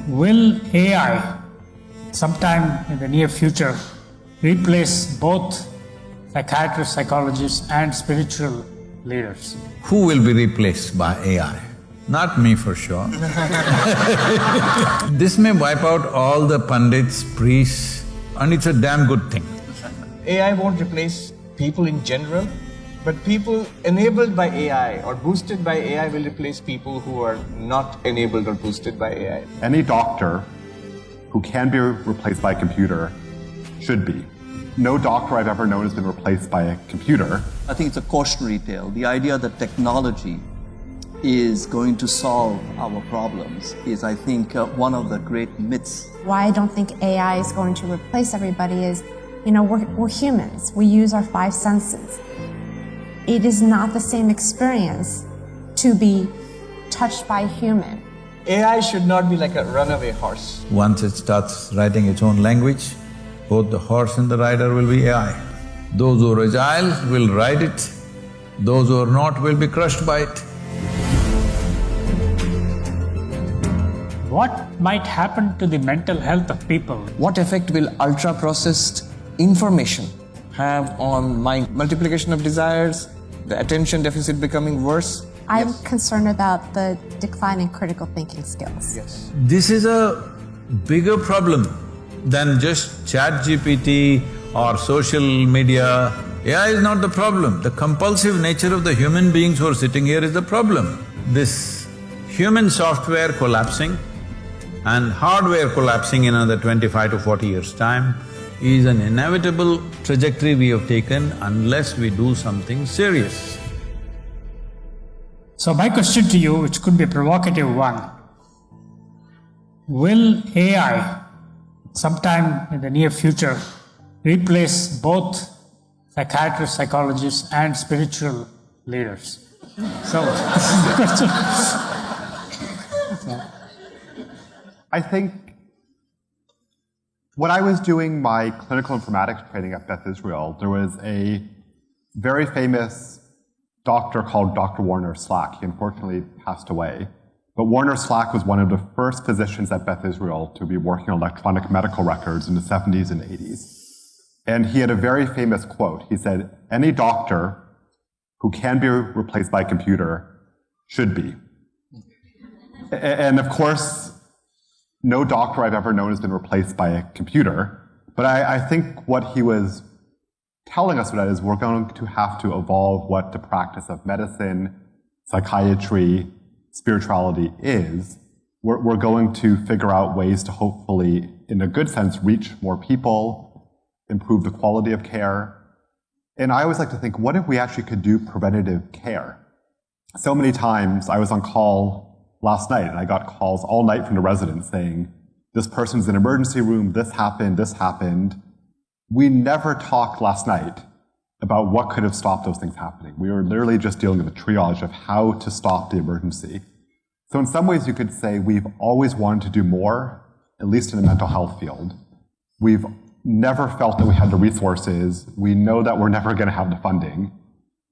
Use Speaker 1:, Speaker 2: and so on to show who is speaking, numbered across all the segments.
Speaker 1: Will AI sometime in the near future replace both psychiatrists, psychologists, and spiritual leaders?
Speaker 2: Who will be replaced by AI? Not me for sure. This may wipe out all the pundits, priests, and it's a damn good thing.
Speaker 3: AI won't replace people in general, but people enabled by AI or boosted by AI will replace people who are not enabled or boosted by AI.
Speaker 4: Any doctor who can be replaced by a computer should be. No doctor I've ever known has been replaced by a computer.
Speaker 5: I think it's a cautionary tale. The idea that technology is going to solve our problems is, I think, one of the great myths.
Speaker 6: Why I don't think AI is going to replace everybody is, we're humans. We use our five senses. It is not the same experience to be touched by a human.
Speaker 3: AI should not be like a runaway horse.
Speaker 2: Once it starts writing its own language, both the horse and the rider will be AI. Those who are agile will ride it, those who are not will be crushed by it.
Speaker 1: What might happen to the mental health of people?
Speaker 3: What effect will ultra-processed information have on mind? Multiplication of desires, the attention deficit becoming worse?
Speaker 6: I'm concerned about the decline in critical thinking skills.
Speaker 3: Yes.
Speaker 2: This is a bigger problem than just ChatGPT or social media. AI is not the problem. The compulsive nature of the human beings who are sitting here is the problem. This human software collapsing and hardware collapsing in another 25 to 40 years' time is an inevitable trajectory we have taken unless we do something serious.
Speaker 1: So my question to you, which could be a provocative one, will AI sometime in the near future replace both psychiatrists, psychologists, and spiritual leaders? So this is the question.
Speaker 4: I think when I was doing my clinical informatics training at Beth Israel, there was a very famous doctor called Dr. Warner Slack. He unfortunately passed away. But Warner Slack was one of the first physicians at Beth Israel to be working on electronic medical records in the 70s and 80s. And he had a very famous quote. He said, "Any doctor who can be replaced by a computer should be." And of course, no doctor I've ever known has been replaced by a computer. But I think what he was telling us with that is we're going to have to evolve what the practice of medicine, psychiatry, spirituality is. We're going to figure out ways to hopefully, in a good sense, reach more people, improve the quality of care. And I always like to think, what if we actually could do preventative care? So many times I was on call last night and I got calls all night from the residents saying, this person's in an emergency room, this happened, this happened. We never talked last night about what could have stopped those things happening. We were literally just dealing with a triage of how to stop the emergency. So in some ways you could say we've always wanted to do more, at least in the mental health field. We've never felt that we had the resources. We know that we're never going to have the funding.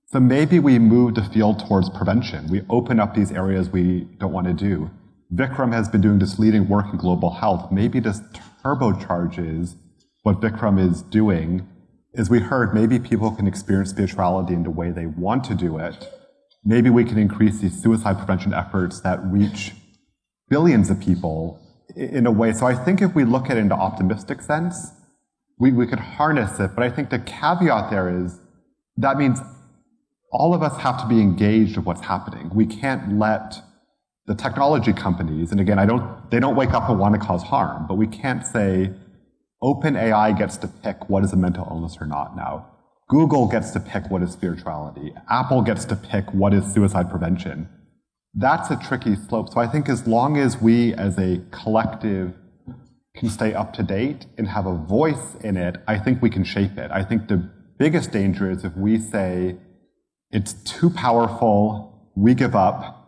Speaker 4: So maybe we move the field towards prevention. We open up these areas we don't want to do. Vikram has been doing this leading work in global health. Maybe this turbocharges what Vikram is doing. As we heard, maybe people can experience spirituality in the way they want to do it. Maybe we can increase these suicide prevention efforts that reach billions of people in a way. So I think if we look at it in the optimistic sense, we could harness it. But I think the caveat there is that means all of us have to be engaged with what's happening. We can't let the technology companies, and again, they don't wake up and want to cause harm, but we can't say OpenAI gets to pick what is a mental illness or not now. Google gets to pick what is spirituality. Apple gets to pick what is suicide prevention. That's a tricky slope. So I think as long as we as a collective can stay up to date and have a voice in it, I think we can shape it. I think the biggest danger is if we say, it's too powerful, we give up,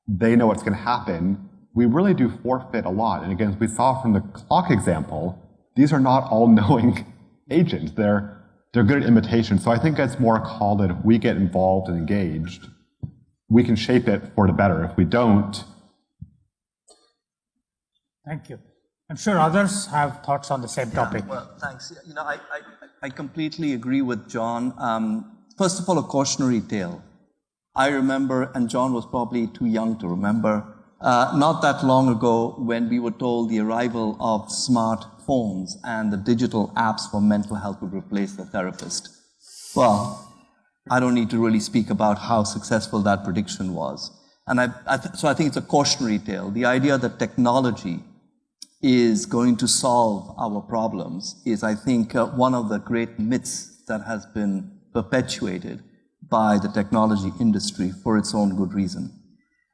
Speaker 4: they know what's going to happen, we really do forfeit a lot. And again, as we saw from the clock example, these are not all-knowing agents. They're good at imitation. So I think it's more a call that if we get involved and engaged, we can shape it for the better. If we don't,
Speaker 1: Thank you. I'm sure others have thoughts on the same topic.
Speaker 5: Well, thanks. You know, I completely agree with John. First of all, a cautionary tale. I remember, and John was probably too young to remember, not that long ago when we were told the arrival of smartphones and the digital apps for mental health would replace the therapist. Well, I don't need to really speak about how successful that prediction was. And so I think it's a cautionary tale. The idea that technology is going to solve our problems is, I think, one of the great myths that has been perpetuated by the technology industry for its own good reason.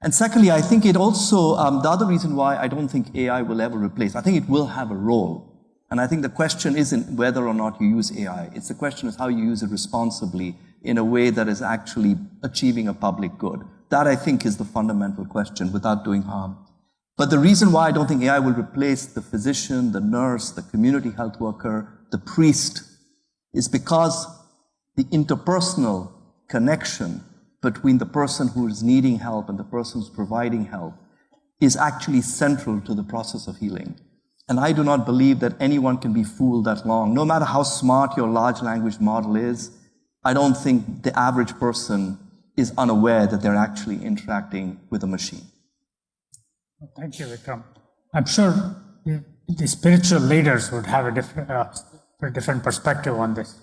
Speaker 5: And secondly, I think it also, the other reason why I don't think AI will ever replace, I think it will have a role. And I think the question isn't whether or not you use AI. It's the question is how you use it responsibly in a way that is actually achieving a public good. That, I think, is the fundamental question without doing harm. But the reason why I don't think AI will replace the physician, the nurse, the community health worker, the priest, is because the interpersonal connection between the person who is needing help and the person who's providing help is actually central to the process of healing. And I do not believe that anyone can be fooled that long. No matter how smart your large language model is, I don't think the average person is unaware that they're actually interacting with a machine.
Speaker 1: Thank you, Vikram. I'm sure the spiritual leaders would have a different perspective on this.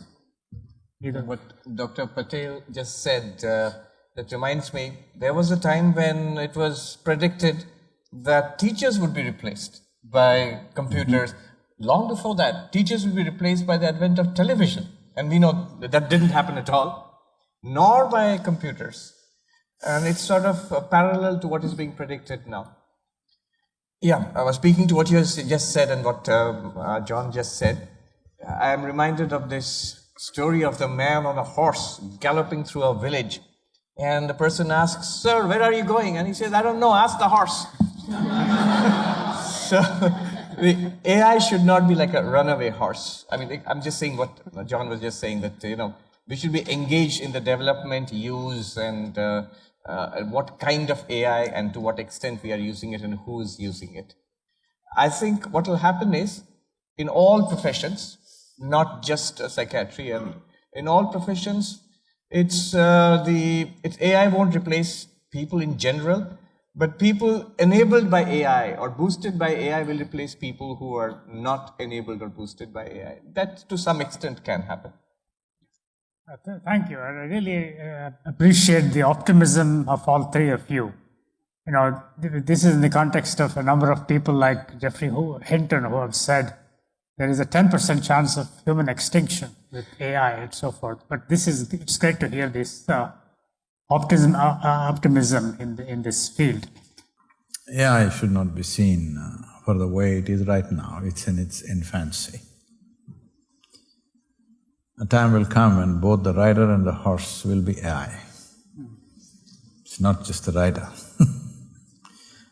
Speaker 3: What Dr. Patel just said, that reminds me, there was a time when it was predicted that teachers would be replaced by computers. Long before that, teachers would be replaced by the advent of television. And we know that didn't happen at all, nor by computers. And it's sort of parallel to what is being predicted now. Yeah, I was speaking to what you just said and what John just said. I am reminded of this story of the man on a horse galloping through a village. And the person asks, "Sir, where are you going?" And he says, "I don't know, ask the horse." So the AI should not be like a runaway horse. I mean, I'm just saying what John was just saying, that, you know, we should be engaged in the development, use, and what kind of AI and to what extent we are using it and who is using it. I think what will happen is, in all professions, not just psychiatry, and in all professions, it's AI won't replace people in general, but people enabled by AI or boosted by AI will replace people who are not enabled or boosted by AI. That to some extent can happen.
Speaker 1: Thank you. I really appreciate the optimism of all three of you. You know, this is in the context of a number of people like Jeffrey Hinton who have said there is a 10% chance of human extinction with AI and so forth. But it's great to hear this optimism in this field.
Speaker 2: AI should not be seen for the way it is right now. It's in its infancy. A time will come when both the rider and the horse will be AI. It's not just the rider.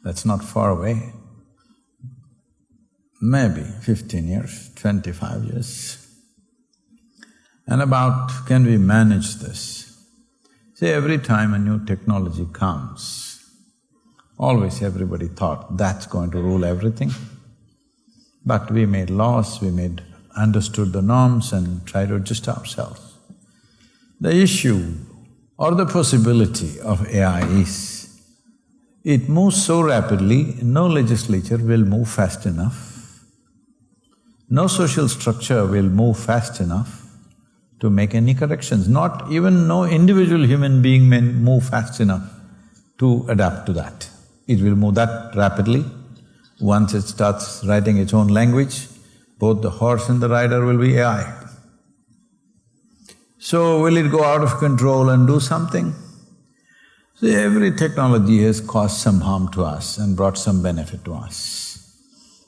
Speaker 2: That's not far away. Maybe 15 years, 25 years. And about, can we manage this? See, every time a new technology comes, always everybody thought that's going to rule everything. But we made laws, understood the norms and tried to adjust ourselves. The issue or the possibility of AI is, it moves so rapidly, no legislature will move fast enough. No social structure will move fast enough to make any corrections. Not even no individual human being may move fast enough to adapt to that. It will move that rapidly. Once it starts writing its own language, both the horse and the rider will be AI. So will it go out of control and do something? So every technology has caused some harm to us and brought some benefit to us.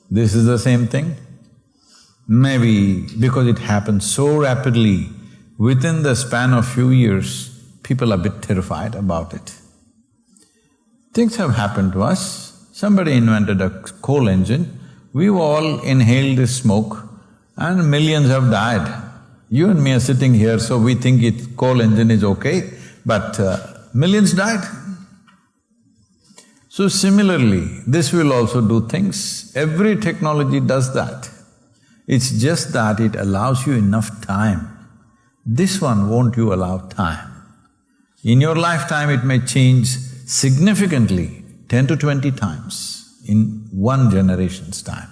Speaker 2: This is the same thing. Maybe because it happens so rapidly, within the span of few years, people are a bit terrified about it. Things have happened to us. Somebody invented a coal engine, we've all inhaled this smoke and millions have died. You and me are sitting here, so we think coal engine is okay, but millions died. So similarly, this will also do things. Every technology does that. It's just that it allows you enough time. This one won't you allow time. In your lifetime, it may change significantly, 10 to 20 times in one generation's time.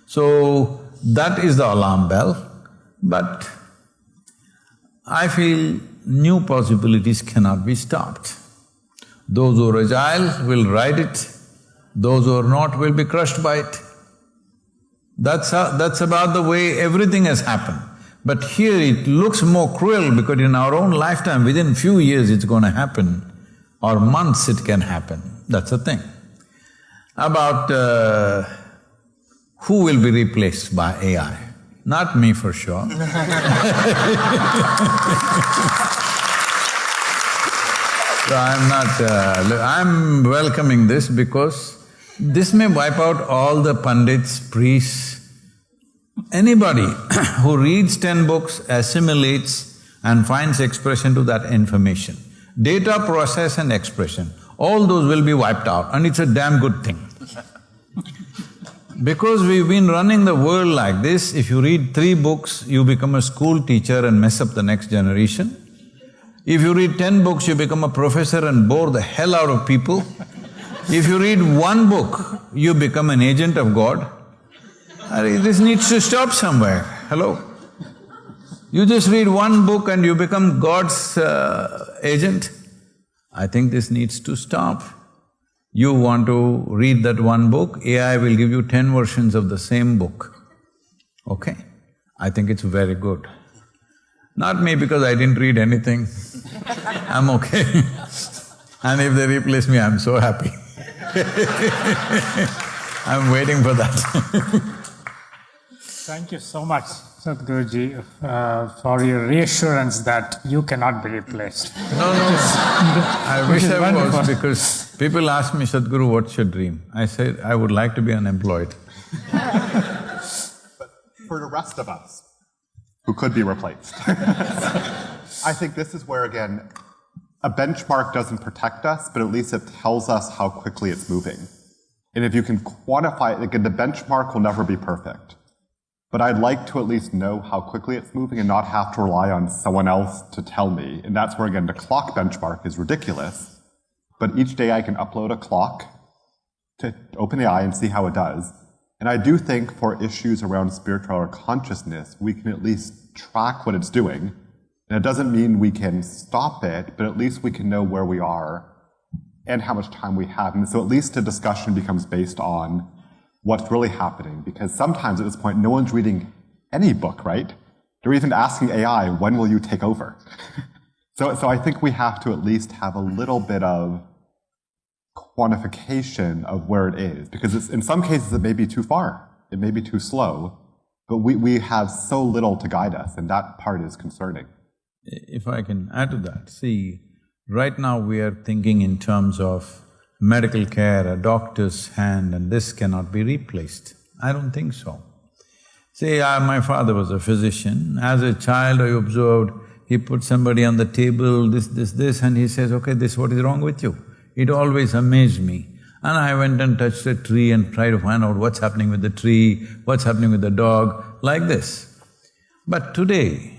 Speaker 2: So, that is the alarm bell, but I feel new possibilities cannot be stopped. Those who are agile will ride it, those who are not will be crushed by it. That's about the way everything has happened. But here it looks more cruel because in our own lifetime, within few years it's going to happen, or months it can happen. That's the thing. About who will be replaced by AI? Not me for sure. So I'm welcoming this because this may wipe out all the pundits, priests, anybody who reads 10 books, assimilates and finds expression to that information. Data, process and expression, all those will be wiped out and it's a damn good thing. Because we've been running the world like this, if you read 3 books, you become a school teacher and mess up the next generation. If you read 10 books, you become a professor and bore the hell out of people. If you read 1 book, you become an agent of God. This needs to stop somewhere, hello? You just read 1 book and you become God's agent. I think this needs to stop. You want to read that 1 book, AI will give you 10 versions of the same book, okay? I think it's very good. Not me because I didn't read anything, I'm okay. And if they replace me, I'm so happy. I'm waiting for that.
Speaker 1: Thank you so much, Sadhguruji, for your reassurance that you cannot be replaced.
Speaker 2: No, I wish I was because people ask me, Sadhguru, what's your dream? I said, I would like to be unemployed.
Speaker 4: But for the rest of us who could be replaced, I think this is where, again, a benchmark doesn't protect us, but at least it tells us how quickly it's moving. And if you can quantify it, again, the benchmark will never be perfect. But I'd like to at least know how quickly it's moving and not have to rely on someone else to tell me. And that's where, again, the clock benchmark is ridiculous. But each day I can upload a clock to OpenAI and see how it does. And I do think for issues around spiritual or consciousness, we can at least track what it's doing. And it doesn't mean we can stop it, but at least we can know where we are and how much time we have. And so at least the discussion becomes based on what's really happening, because sometimes at this point, no one's reading any book, right? They're even asking AI, when will you take over? So I think we have to at least have a little bit of quantification of where it is, because in some cases it may be too far, it may be too slow, but we have so little to guide us, and that part is concerning.
Speaker 2: If I can add to that, see, right now we are thinking in terms of medical care, a doctor's hand, and this cannot be replaced. I don't think so. See, my father was a physician. As a child, I observed, he put somebody on the table, this, and he says, okay, what is wrong with you? It always amazed me. And I went and touched a tree and tried to find out what's happening with the tree, what's happening with the dog, like this. But today,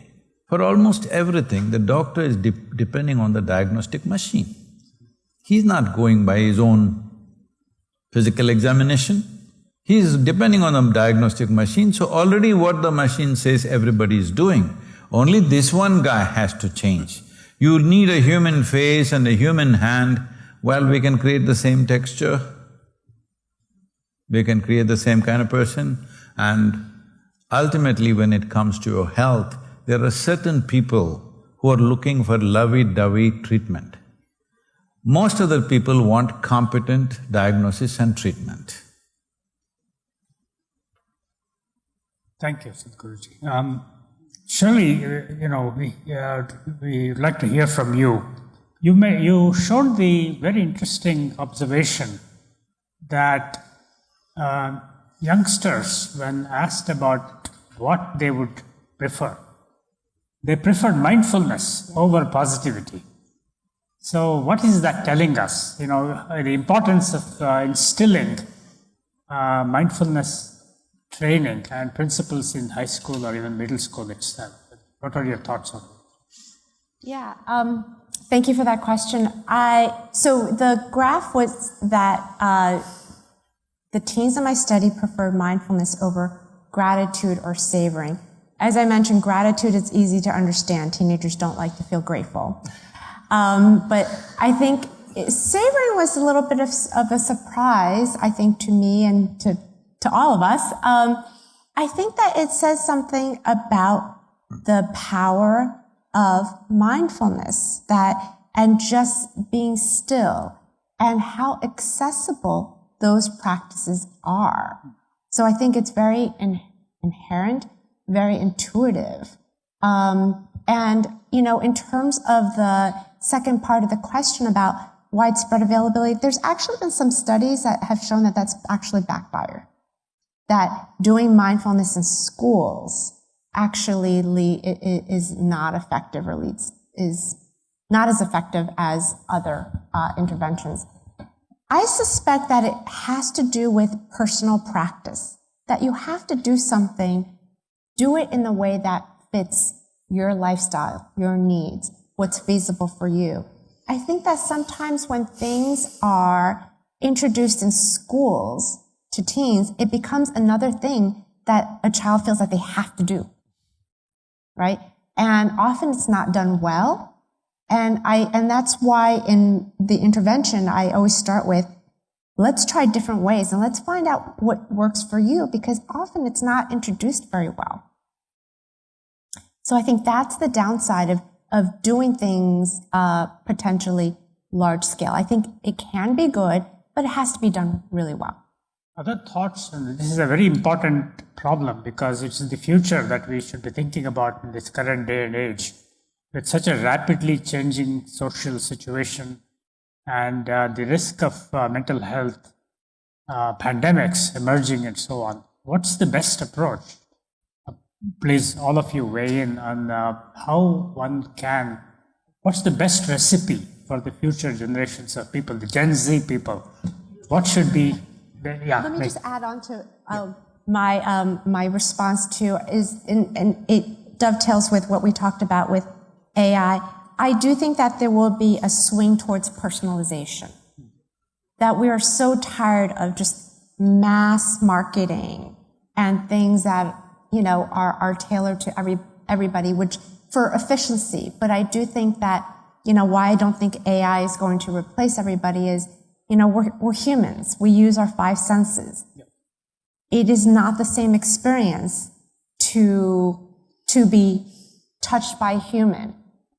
Speaker 2: for almost everything, the doctor is depending on the diagnostic machine. He's not going by his own physical examination. He's depending on a diagnostic machine, so already what the machine says everybody is doing. Only this one guy has to change. You need a human face and a human hand. Well, we can create the same texture, we can create the same kind of person, and ultimately when it comes to your health, there are certain people who are looking for lovey-dovey treatment. Most other people want competent diagnosis and treatment.
Speaker 1: Thank you, Sadhguruji. Surely, we'd like to hear from you. You showed the very interesting observation that youngsters, when asked about what they would prefer, they preferred mindfulness over positivity. So what is that telling us? The importance of instilling mindfulness training and principles in high school or even middle school itself. What are your thoughts on it?
Speaker 6: Yeah, thank you for that question. So the graph was that the teens in my study preferred mindfulness over gratitude or savoring. As I mentioned, gratitude is easy to understand. Teenagers don't like to feel grateful. But I think savoring was a little bit of a surprise, I think, to me and to all of us. I think that it says something about the power of mindfulness and just being still and how accessible those practices are. So I think it's very inherent, very intuitive. And, in terms of the second part of the question about widespread availability, there's actually been some studies that have shown that that's actually backfired. That doing mindfulness in schools actually is not effective or is not as effective as other interventions. I suspect that it has to do with personal practice, that you have to do something, do it in the way that fits your lifestyle, your needs, what's feasible for you. I think that sometimes when things are introduced in schools to teens, it becomes another thing that a child feels like they have to do, right? And often it's not done well. And that's why in the intervention, I always start with, let's try different ways and let's find out what works for you, because often it's not introduced very well. So I think that's the downside of doing things potentially large scale. I think it can be good, but it has to be done really well.
Speaker 1: Other thoughts? And this is a very important problem because it's the future that we should be thinking about in this current day and age. With such a rapidly changing social situation and the risk of mental health pandemics emerging and so on, what's the best approach? Please, all of you weigh in on how one can, what's the best recipe for the future generations of people, the Gen Z people? What should be,
Speaker 6: Let me just add on to my response to and it dovetails with what we talked about with AI. I do think that there will be a swing towards personalization. That we are so tired of just mass marketing and things that are tailored to everybody, which for efficiency. But I do think that, why I don't think AI is going to replace everybody is, we're humans. We use our five senses. Yep. It is not the same experience to be touched by a human,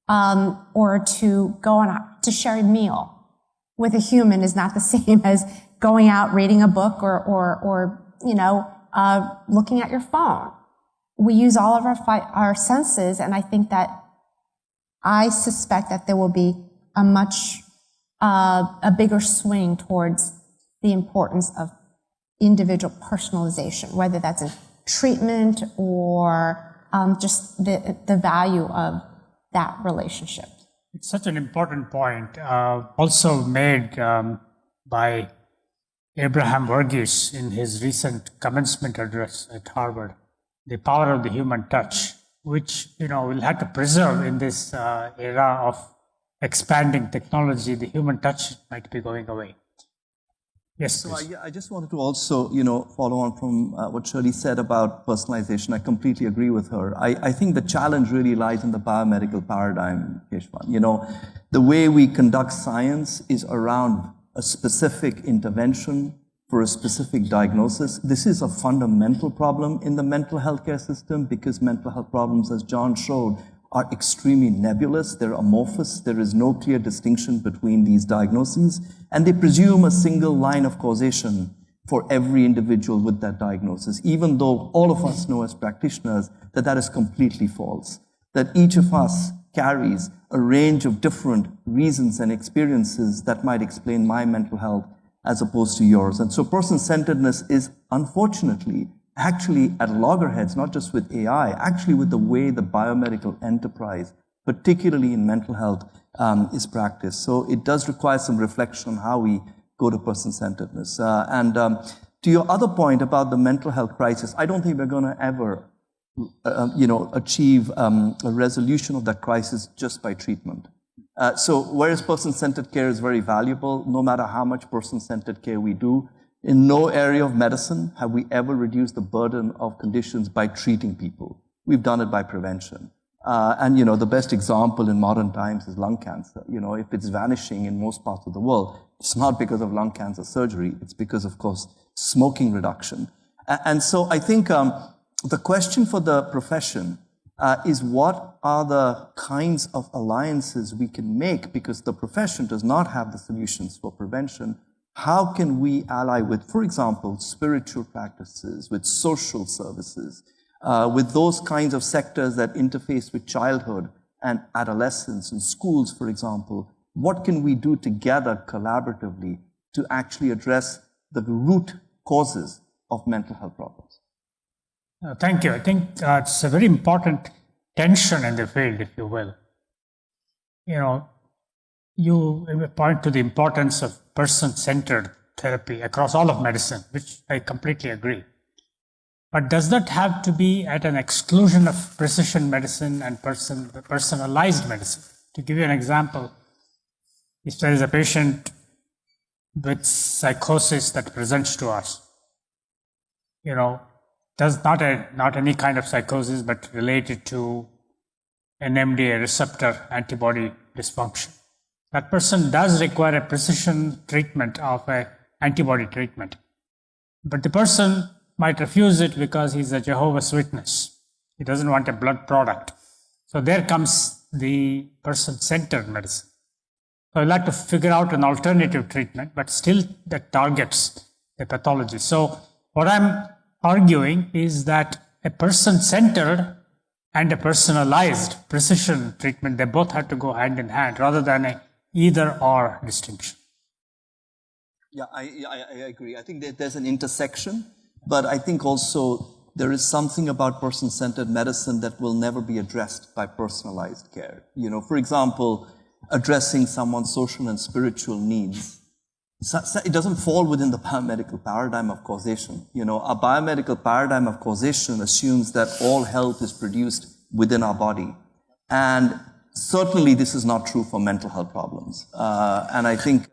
Speaker 6: or to go to share a meal with a human is not the same as going out, reading a book or looking at your phone. We use all of our senses, and I suspect that there will be a bigger swing towards the importance of individual personalization, whether that's in treatment or just the value of that relationship.
Speaker 1: It's such an important point, also made by Abraham Verghese in his recent commencement address at Harvard. The power of the human touch, which we'll have to preserve in this era of expanding technology. The human touch might be going away. Yes.
Speaker 5: So I just wanted to also follow on from what Shirley said about personalization. I completely agree with her. I think the challenge really lies in the biomedical paradigm, Keshwan. The way we conduct science is around a specific intervention for a specific diagnosis. This is a fundamental problem in the mental health care system because mental health problems, as John showed, are extremely nebulous. They're amorphous. There is no clear distinction between these diagnoses, and they presume a single line of causation for every individual with that diagnosis, even though all of us know as practitioners that is completely false, that each of us carries a range of different reasons and experiences that might explain my mental health as opposed to yours. And so person-centeredness is, unfortunately, actually at loggerheads, not just with AI, actually with the way the biomedical enterprise particularly in mental health, is practiced. So it does require some reflection on how we go to person-centeredness. To your other point about the mental health crisis, I don't think we're going to ever, achieve a resolution of that crisis just by treatment. So whereas person-centered care is very valuable, no matter how much person-centered care we do, in no area of medicine have we ever reduced the burden of conditions by treating people. We've done it by prevention. The best example in modern times is lung cancer. If it's vanishing in most parts of the world, it's not because of lung cancer surgery. It's because, of course, smoking reduction. And so I think the question for the profession is what are the kinds of alliances we can make, because the profession does not have the solutions for prevention. How can we ally with, for example, spiritual practices, with social services, with those kinds of sectors that interface with childhood and adolescence and schools, for example? What can we do together collaboratively to actually address the root causes of mental health problems?
Speaker 1: Thank you. I think it's a very important tension in the field, if you will. You point to the importance of person-centered therapy across all of medicine, which I completely agree. But does that have to be at an exclusion of precision medicine and personalized medicine? To give you an example, if there is a patient with psychosis that presents to us, does not any kind of psychosis, but related to NMDA receptor antibody dysfunction. That person does require a precision treatment of an antibody treatment. But the person might refuse it because he's a Jehovah's Witness. He doesn't want a blood product. So there comes the person-centered medicine. So I'd like to figure out an alternative treatment, but still that targets the pathology. So what I'm arguing is that a person-centered and a personalized precision treatment, they both have to go hand in hand rather than a either-or distinction.
Speaker 5: Yeah, I agree. I think that there's an intersection, but I think also there is something about person-centered medicine that will never be addressed by personalized care. For example, addressing someone's social and spiritual needs. It doesn't fall within the biomedical paradigm of causation. Our biomedical paradigm of causation assumes that all health is produced within our body. And certainly this is not true for mental health problems. And I think,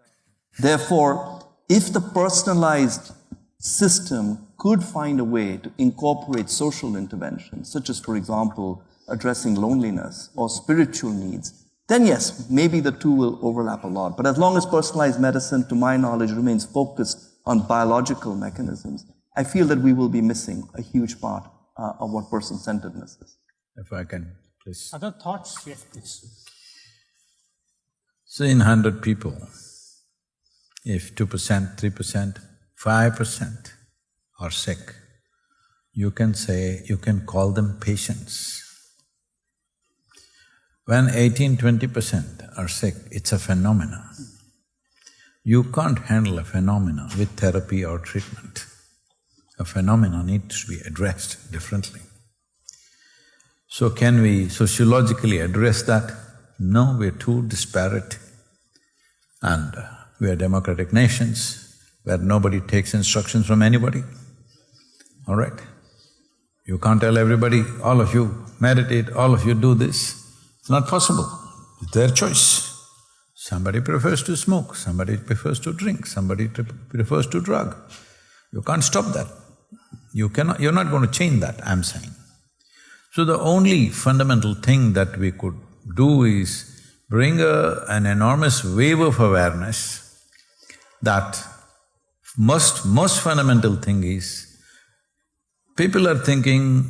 Speaker 5: therefore, if the personalized system could find a way to incorporate social interventions, such as, for example, addressing loneliness or spiritual needs, then yes, maybe the two will overlap a lot. But as long as personalized medicine, to my knowledge, remains focused on biological mechanisms, I feel that we will be missing a huge part of what person-centeredness is.
Speaker 2: If I can, please.
Speaker 1: Other thoughts? Yes, please.
Speaker 2: So in 100 people, if 2%, 3%, 5% are sick, you can call them patients. When 18–20% are sick, it's a phenomenon. You can't handle a phenomenon with therapy or treatment. A phenomenon needs to be addressed differently. So can we sociologically address that? No, we're too disparate. And we are democratic nations where nobody takes instructions from anybody. All right? You can't tell everybody, all of you meditate, all of you do this. It's not possible. It's their choice. Somebody prefers to smoke, somebody prefers to drink, somebody prefers to drug. You can't stop that. You're not going to change that, I'm saying. So the only fundamental thing that we could do is bring an enormous wave of awareness that most fundamental thing is, people are thinking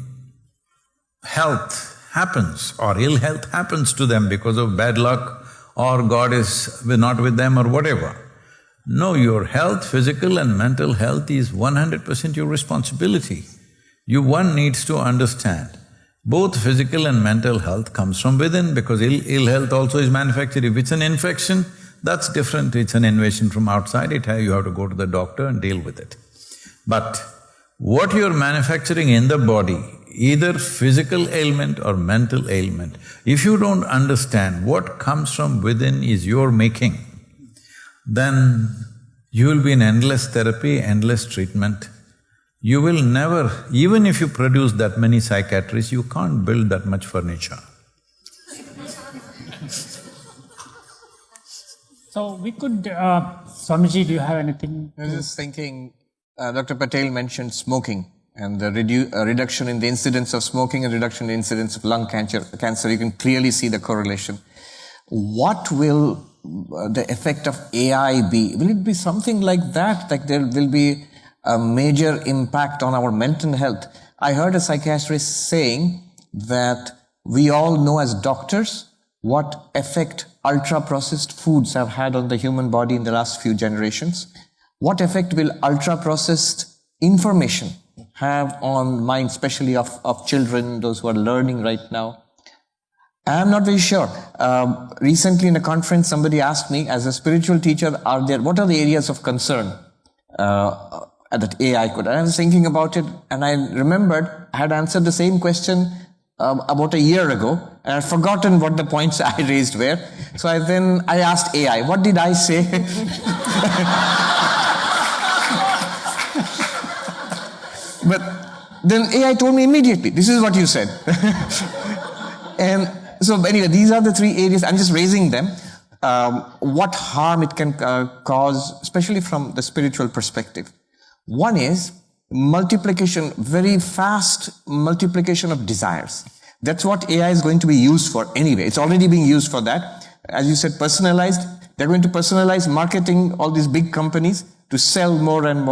Speaker 2: health happens or ill health happens to them because of bad luck or God is not with them or whatever. No, your health, physical and mental health is 100% your responsibility. One needs to understand, both physical and mental health comes from within because ill health also is manufactured. If it's an infection, that's different, it's an invasion from outside, you have to go to the doctor and deal with it. But what you're manufacturing in the body either physical ailment or mental ailment. If you don't understand what comes from within is your making, then you will be in endless therapy, endless treatment. You will never… even if you produce that many psychiatrists, you can't build that much furniture.
Speaker 1: So we could… Swamiji, do you have anything?
Speaker 3: I was just thinking, Dr. Patel mentioned smoking and the reduction in the incidence of smoking and reduction in the incidence of lung cancer. You can clearly see the correlation. What will the effect of AI be? Will it be something like that? Like there will be a major impact on our mental health? I heard a psychiatrist saying that we all know as doctors what effect ultra-processed foods have had on the human body in the last few generations. What effect will ultra-processed information have on mind, especially of children, those who are learning right now? I'm not very sure. Recently in a conference, somebody asked me, as a spiritual teacher, what are the areas of concern that AI could? And I was thinking about it, and I remembered I had answered the same question about a year ago, and I'd forgotten what the points I raised were. So I asked AI, what did I say? But then AI told me immediately, this is what you said. And so anyway, these are the three areas, I'm just raising them. What harm it can cause, especially from the spiritual perspective. One is multiplication, very fast multiplication of desires. That's what AI is going to be used for anyway. It's already being used for that. As you said, personalized. They're going to personalize marketing, all these big companies, to sell more and more.